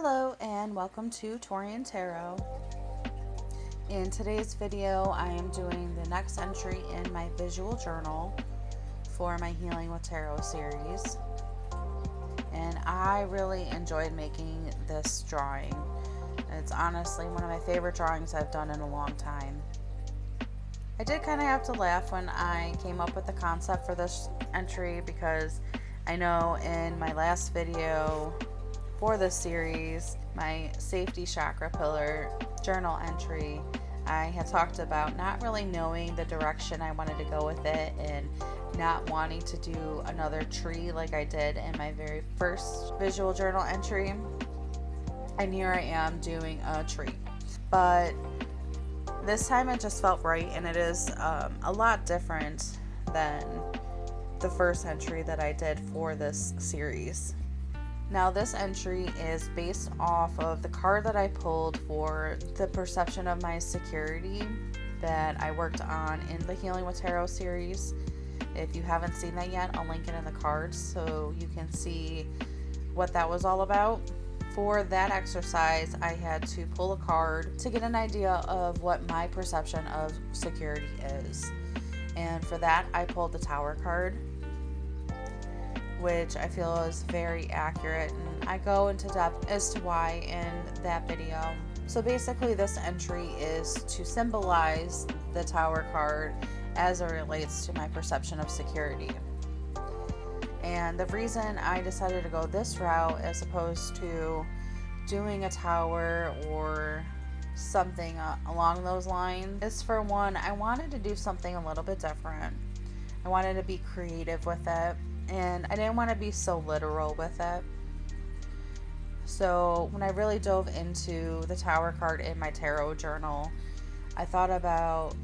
Hello and welcome to Taurean Tarot. In today's video, I am doing the next entry in my visual journal for my Healing with Tarot series. And I really enjoyed making this drawing. It's honestly one of my favorite drawings I've done in a long time. I did kind of have to laugh when I came up with the concept for this entry because I know in my last video for this series, my safety chakra pillar journal entry, I had talked about not really knowing the direction I wanted to go with it and not wanting to do another tree like I did in my very first visual journal entry. And here I am doing a tree. But this time it just felt right, and it is a lot different than the first entry that I did for this series. Now this entry is based off of the card that I pulled for the perception of my security that I worked on in the Healing with Tarot series. If you haven't seen that yet, I'll link it in the cards so you can see what that was all about. For that exercise, I had to pull a card to get an idea of what my perception of security is. And for that, I pulled the Tower card, which I feel is very accurate, and I go into depth as to why in that video. So basically this entry is to symbolize the Tower card as it relates to my perception of security. And the reason I decided to go this route as opposed to doing a tower or something along those lines is, for one, I wanted to do something a little bit different. I wanted to be creative with it, and I didn't want to be so literal with it. So when I really dove into the Tower card in my tarot journal, I thought about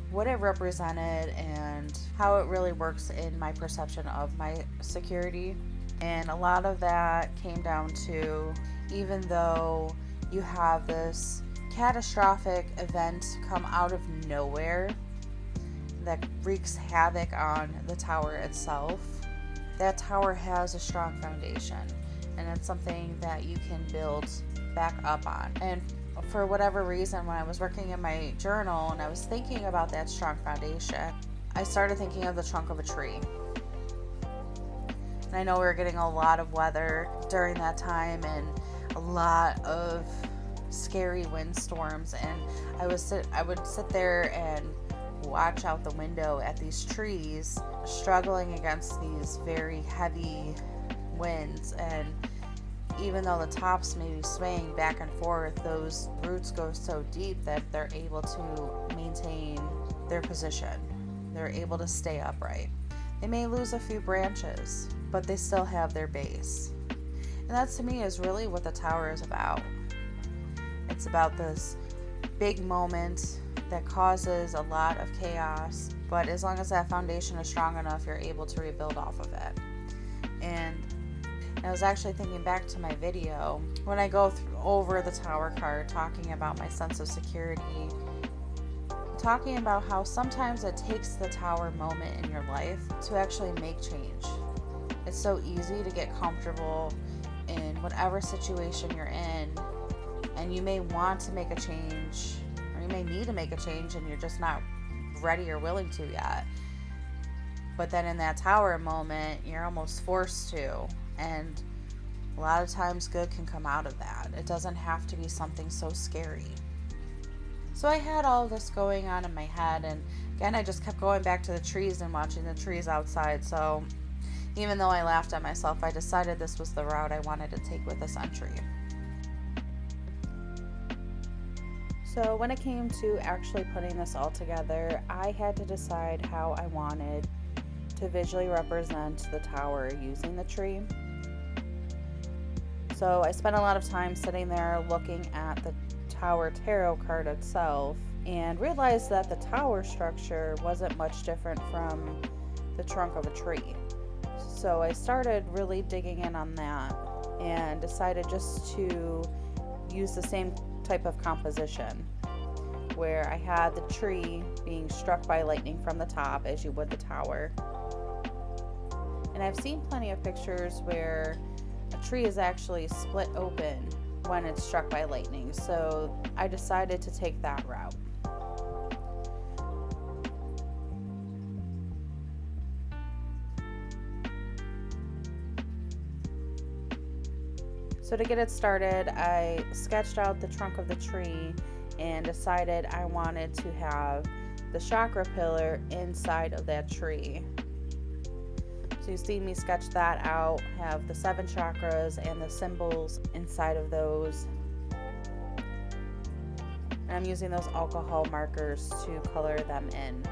what it represented and how it really works in my perception of my security. And a lot of that came down to, even though you have this catastrophic event come out of nowhere that wreaks havoc on the tower itself, that tower has a strong foundation, and it's something that you can build back up on. And for whatever reason, when I was working in my journal and I was thinking about that strong foundation, I started thinking of the trunk of a tree. And I know we were getting a lot of weather during that time and a lot of scary windstorms, and I would sit there and watch out the window at these trees struggling against these very heavy winds. And even though the tops may be swaying back and forth, those roots go so deep that they're able to maintain their position. They're able to stay upright. They may lose a few branches, but they still have their base. And that, to me, is really what the tower is about. It's about this big moment that causes a lot of chaos, but as long as that foundation is strong enough, you're able to rebuild off of it. And I was actually thinking back to my video when I go over the Tower card, talking about my sense of security, talking about how sometimes it takes the Tower moment in your life to actually make change. It's so easy to get comfortable in whatever situation you're in, and you may want to make a change, or you may need to make a change, and you're just not ready or willing to yet. But then in that Tower moment, you're almost forced to. And a lot of times good can come out of that. It doesn't have to be something so scary. So I had all of this going on in my head, and again, I just kept going back to the trees and watching the trees outside. So even though I laughed at myself, I decided this was the route I wanted to take with this entry. So when it came to actually putting this all together, I had to decide how I wanted to visually represent the tower using the tree. So I spent a lot of time sitting there looking at the Tower tarot card itself and realized that the tower structure wasn't much different from the trunk of a tree. So I started really digging in on that and decided just to use the same type of composition, where I had the tree being struck by lightning from the top as you would the tower. And I've seen plenty of pictures where a tree is actually split open when it's struck by lightning. So I decided to take that route. So to get it started, I sketched out the trunk of the tree and decided I wanted to have the chakra pillar inside of that tree. So you see me sketch that out, have the 7 chakras and the symbols inside of those. And I'm using those alcohol markers to color them in.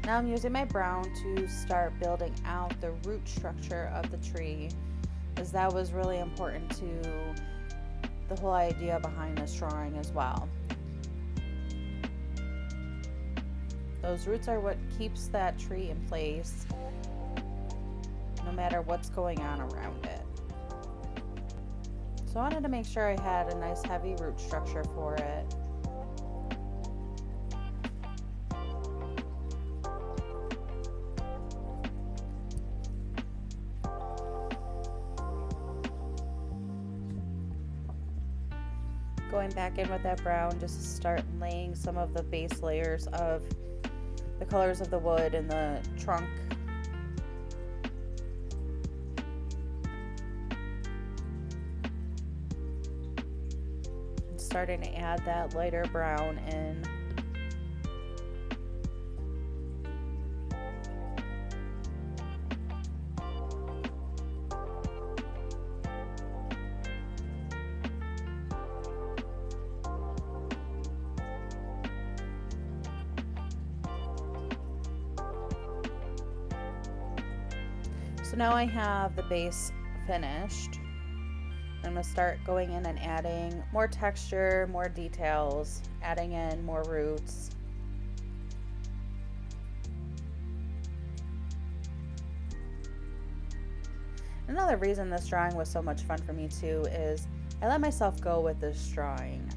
Now I'm using my brown to start building out the root structure of the tree, as that was really important to the whole idea behind this drawing as well. Those roots are what keeps that tree in place, no matter what's going on around it. So I wanted to make sure I had a nice heavy root structure for it. Going back in with that brown just to start laying some of the base layers of the colors of the wood and the trunk. And starting to add that lighter brown in. So now I have the base finished. I'm going to start going in and adding more texture, more details, adding in more roots. Another reason this drawing was so much fun for me too is I let myself go with this drawing.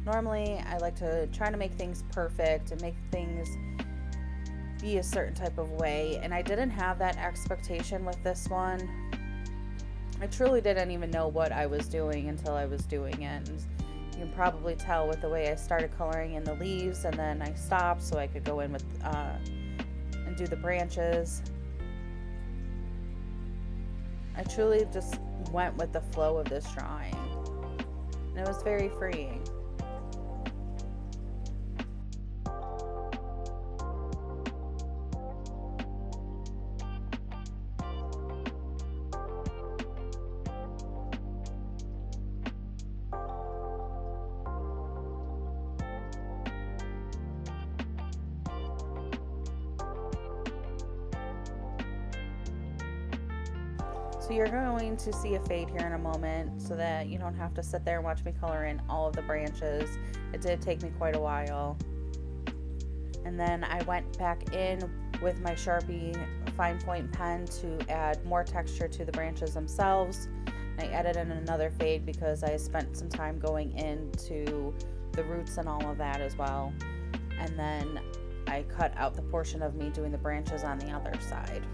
Normally I like to try to make things perfect and make things be a certain type of way, and I didn't have that expectation with this one. I truly didn't even know what I was doing until I was doing it. And you can probably tell with the way I started coloring in the leaves and then I stopped so I could go in with and do the branches. I truly just went with the flow of this drawing, and it was very freeing. So you're going to see a fade here in a moment so that you don't have to sit there and watch me color in all of the branches. It did take me quite a while. And then I went back in with my Sharpie fine point pen to add more texture to the branches themselves. I added in another fade because I spent some time going into the roots and all of that as well. And then I cut out the portion of me doing the branches on the other side.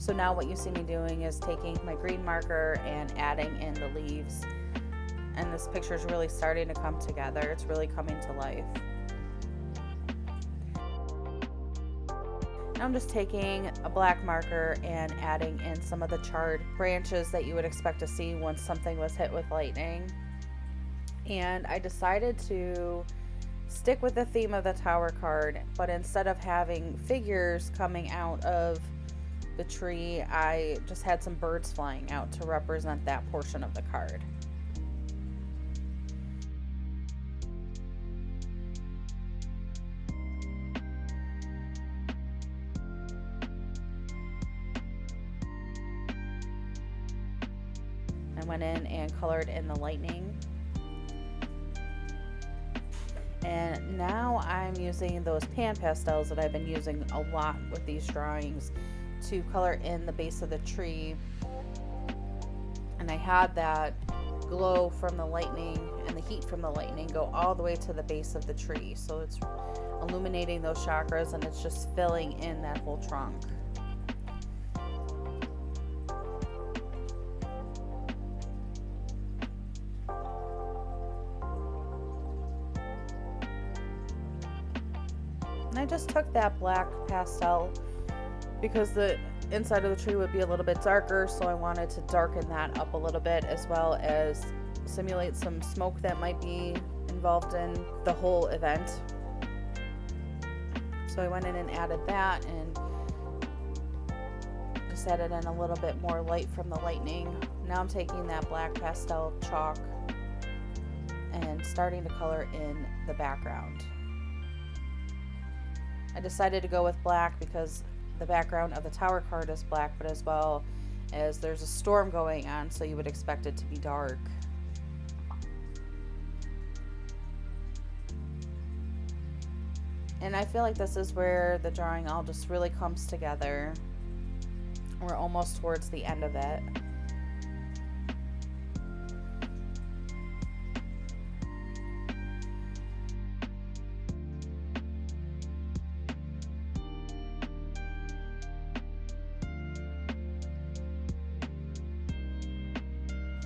So now what you see me doing is taking my green marker and adding in the leaves. And this picture is really starting to come together. It's really coming to life. Now I'm just taking a black marker and adding in some of the charred branches that you would expect to see once something was hit with lightning. And I decided to stick with the theme of the Tower card, but instead of having figures coming out of the tree, I just had some birds flying out to represent that portion of the card. went in and colored in the lightning. And now I'm using those pan pastels that I've been using a lot with these drawings to color in the base of the tree. And I had that glow from the lightning and the heat from the lightning go all the way to the base of the tree. So it's illuminating those chakras, and it's just filling in that whole trunk. And I just took that black pastel because the inside of the tree would be a little bit darker, so I wanted to darken that up a little bit, as well as simulate some smoke that might be involved in the whole event. So I went in and added that, and just added in a little bit more light from the lightning. Now I'm taking that black pastel chalk and starting to color in the background. I decided to go with black because the background of the Tower card is black, but as well as there's a storm going on, so you would expect it to be dark. And I feel like this is where the drawing all just really comes together. We're almost towards the end of it.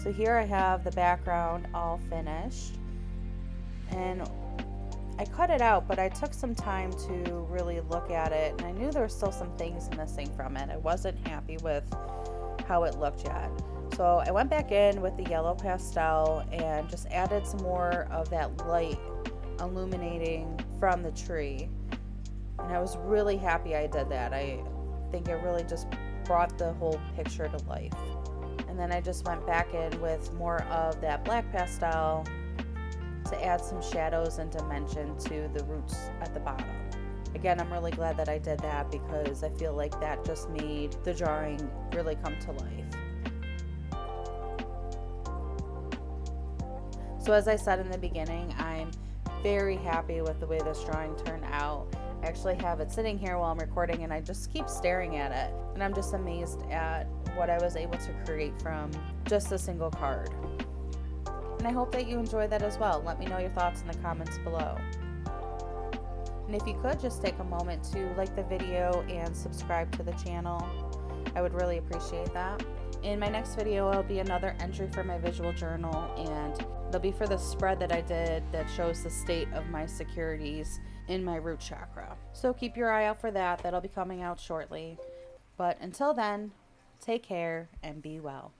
So here I have the background all finished, and I cut it out, but I took some time to really look at it, and I knew there were still some things missing from it. I wasn't happy with how it looked yet. So I went back in with the yellow pastel and just added some more of that light illuminating from the tree. And I was really happy I did that. I think it really just brought the whole picture to life. And then I just went back in with more of that black pastel to add some shadows and dimension to the roots at the bottom. Again, I'm really glad that I did that because I feel like that just made the drawing really come to life. So as I said in the beginning, I'm very happy with the way this drawing turned out. I actually have it sitting here while I'm recording, and I just keep staring at it, and I'm just amazed at what I was able to create from just a single card. And I hope that you enjoyed that as well. Let me know your thoughts in the comments below. And if you could just take a moment to like the video and subscribe to the channel, I would really appreciate that. In my next video, it'll be another entry for my visual journal, and it'll be for the spread that I did that shows the state of my securities in my root chakra. So keep your eye out for that. That'll be coming out shortly. But until then, take care and be well.